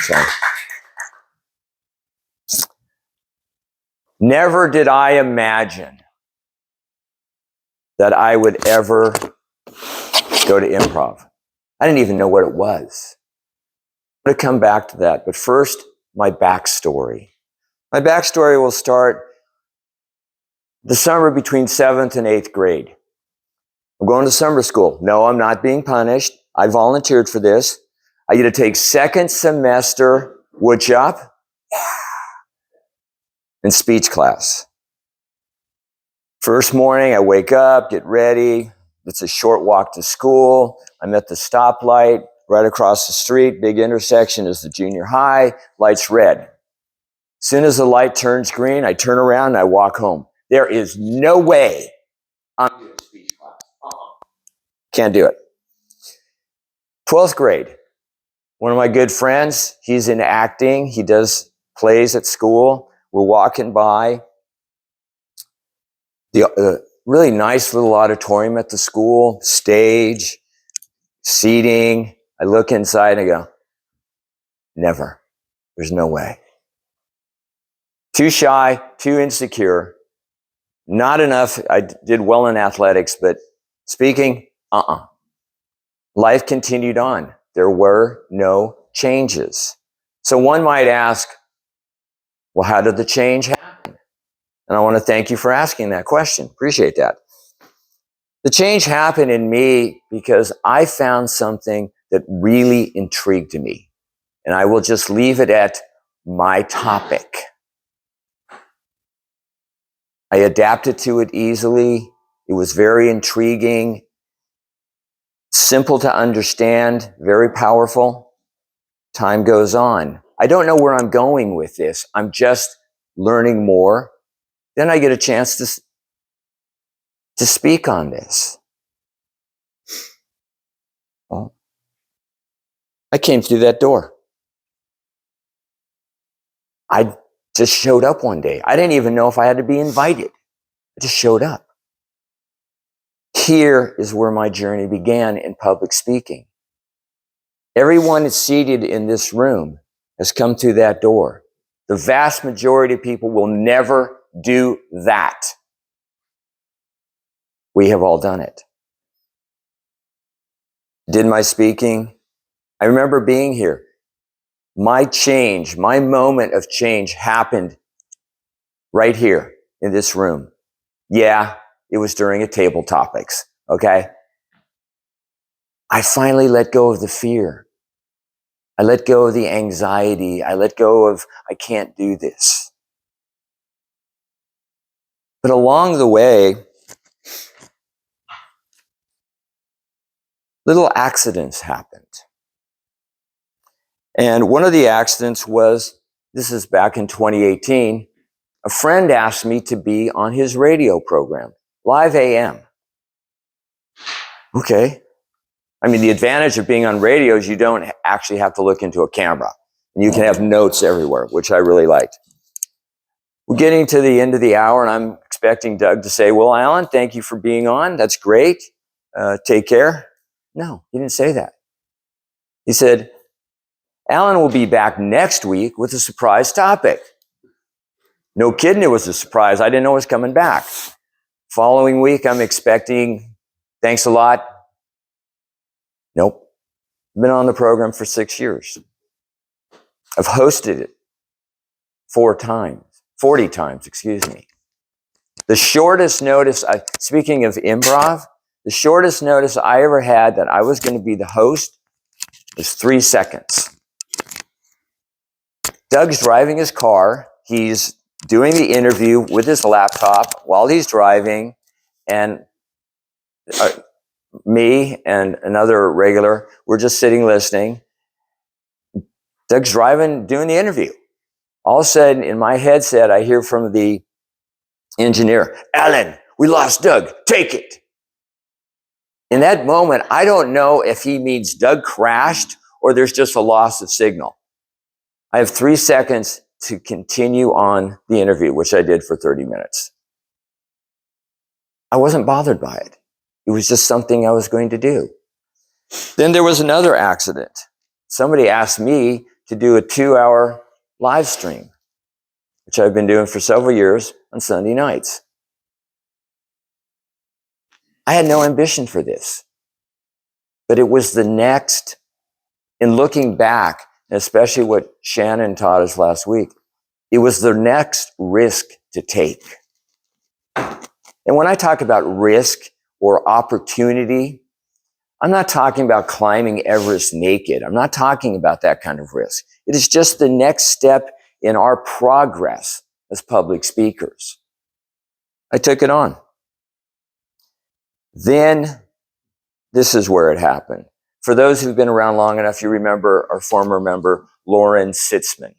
So, never did I imagine that I would ever go to improv. I didn't even know what it was. I'm going to come back to that. But first, my backstory. My backstory will start the summer between 7th and 8th grade. I'm going to summer school. No, I'm not being punished. I volunteered for this. I get to take second semester woodshop and speech class. First morning, I wake up, get ready. It's a short walk to school. I'm at the stoplight. Right across the street, big intersection is the junior high. Light's red. As soon as the light turns green, I turn around and I walk home. There is no way I'm doing speech class. Can't do it. 12th grade. One of my good friends, he's in acting. He does plays at school. We're walking by the really nice little auditorium at the school, stage, seating. I look inside and I go, never. There's no way. Too shy, too insecure, not enough. I did well in athletics, but speaking, Life continued on. There were no changes. So one might ask, well, how did the change happen? And I want to thank you for asking that question. Appreciate that. The change happened in me because I found something that really intrigued me. And I will just leave it at my topic. I adapted to it easily. It was very intriguing, simple to understand, very powerful. Time goes on. I don't know where I'm going with this. I'm just learning more. Then I get a chance to speak on this. Well, I came through that door. I just showed up one day. I didn't even know if I had to be invited. I just showed up. Here is where my journey began in public speaking. Everyone that's seated in this room has come through that door. The vast majority of people will never do that. We have all done it. Did my speaking. I remember being here. My change, my moment of change happened right here in this room. Yeah, it was during a table topics, okay? I finally let go of the fear. I let go of the anxiety. I let go of, I can't do this. But along the way, little accidents happened. And one of the accidents was, this is back in 2018, a friend asked me to be on his radio program, Live AM. Okay. I mean, the advantage of being on radio is you don't actually have to look into a camera. And you can have notes everywhere, which I really liked. We're getting to the end of the hour, and I'm expecting Doug to say, well, Alan, thank you for being on. That's great. Take care. No, he didn't say that. He said, Alan will be back next week with a surprise topic. No kidding, it was a surprise. I didn't know it was coming back. Following week, I'm expecting, thanks a lot. Nope. I've been on the program for 6 years. I've hosted it 40 times, excuse me. The shortest notice, speaking of improv, the shortest notice I ever had that I was going to be the host was 3 seconds. Doug's driving his car. He's doing the interview with his laptop while he's driving, and me and another regular, we're just sitting listening. Doug's driving, doing the interview. All of a sudden, in my headset, I hear from the engineer, Alan, we lost Doug, take it. In that moment, I don't know if he means Doug crashed or there's just a loss of signal. I have 3 seconds to continue on the interview, which I did for 30 minutes. I wasn't bothered by it. It was just something I was going to do. Then there was another accident. Somebody asked me to do a 2-hour live stream, which I've been doing for several years on Sunday nights. I had no ambition for this, but it was the next, in looking back, especially what Shannon taught us last week, it was the next risk to take. And when I talk about risk or opportunity, I'm not talking about climbing Everest naked. I'm not talking about that kind of risk. It is just the next step in our progress as public speakers. I took it on. Then this is where it happened. For those who've been around long enough, you remember our former member, Lauren Sitzman.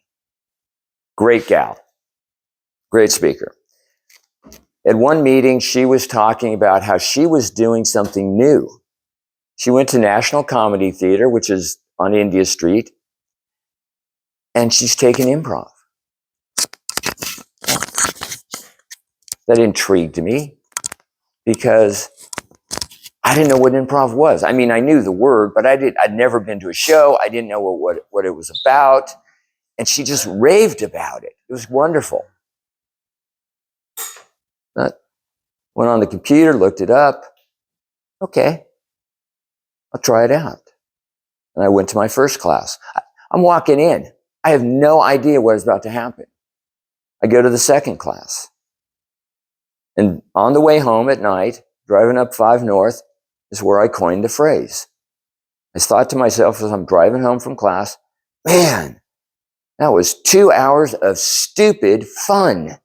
Great gal, great speaker. At one meeting, she was talking about how she was doing something new. She went to National Comedy Theater, which is on India Street, and she's taken improv. That intrigued me because I didn't know what improv was. I mean, I knew the word, but I'd never been to a show. I didn't know what it was about. And she just raved about it. It was wonderful. Went on the computer, looked it up. Okay, I'll try it out. And I went to my first class. I'm walking in. I have no idea what is about to happen. I go to the second class. And on the way home at night, driving up 5 North, is where I coined the phrase. I thought to myself as I'm driving home from class, man, that was 2 hours of stupid fun.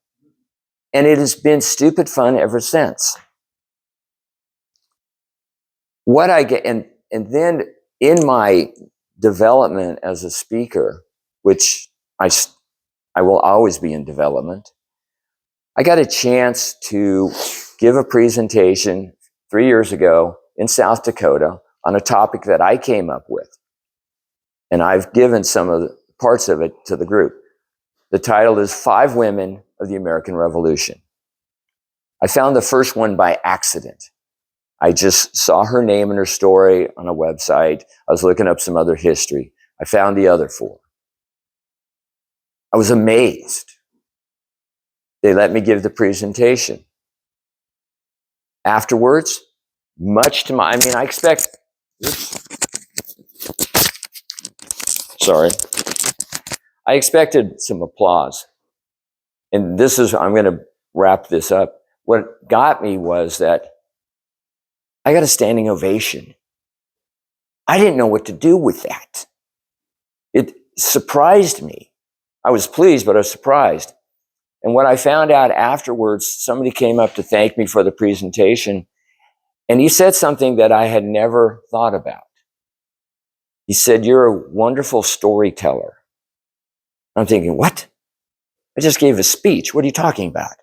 And it has been stupid fun ever since. What I get, and then in my development as a speaker, which I will always be in development, I got a chance to give a presentation 3 years ago in South Dakota on a topic that I came up with. And I've given some of the parts of it to the group. The title is 5 Women of the American Revolution. I found the first one by accident. I just saw her name and her story on a website. I was looking up some other history. I found the other 4. I was amazed. They let me give the presentation. Afterwards, much to my, I expect, I expected some applause. And this is, I'm going to wrap this up. What got me was that I got a standing ovation. I didn't know what to do with that. It surprised me. I was pleased, but I was surprised. And what I found out afterwards, somebody came up to thank me for the presentation, and he said something that I had never thought about. He said, "You're a wonderful storyteller." I'm thinking, what? I just gave a speech. What are you talking about?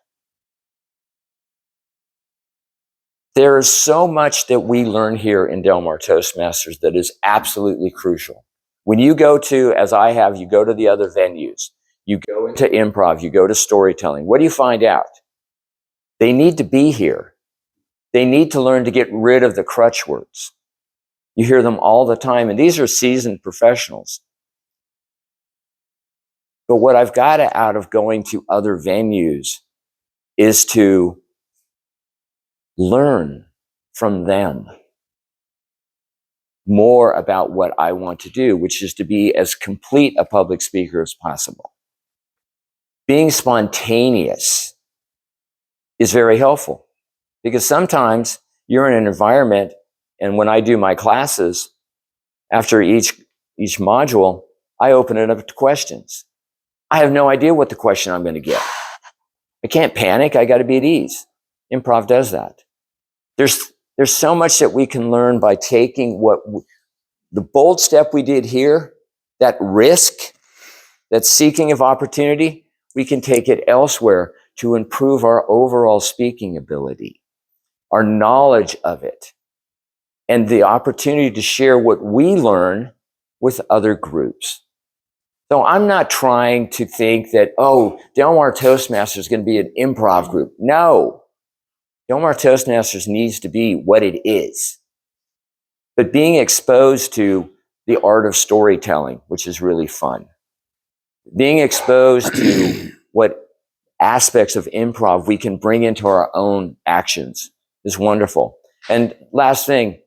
There is so much that we learn here in Del Mar Toastmasters that is absolutely crucial. When you go to, as I have, you go to the other venues, you go into improv, you go to storytelling. What do you find out? They need to be here. They need to learn to get rid of the crutch words. You hear them all the time, and these are seasoned professionals. But what I've got out of going to other venues is to learn from them more about what I want to do, which is to be as complete a public speaker as possible. Being spontaneous is very helpful because sometimes you're in an environment, and when I do my classes, after each module, I open it up to questions. I have no idea what the question I'm going to get. I can't panic. I got to be at ease. Improv does that. There's so much that we can learn by taking the bold step we did here, that risk, that seeking of opportunity, we can take it elsewhere to improve our overall speaking ability, our knowledge of it, and the opportunity to share what we learn with other groups. So I'm not trying to think that, oh, Del Mar Toastmasters is going to be an improv group. No. Del Mar Toastmasters needs to be what it is. But being exposed to the art of storytelling, which is really fun. Being exposed to what aspects of improv we can bring into our own actions is wonderful. And last thing,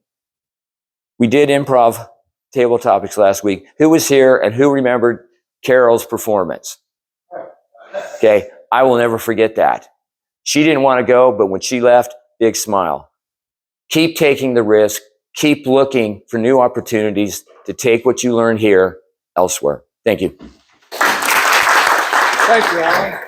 we did improv table topics last week. Who was here and who remembered Carol's performance? Okay, I will never forget that. She didn't want to go, but when she left, big smile. Keep taking the risk. Keep looking for new opportunities to take what you learn here elsewhere. Thank you. Thank you, Alan.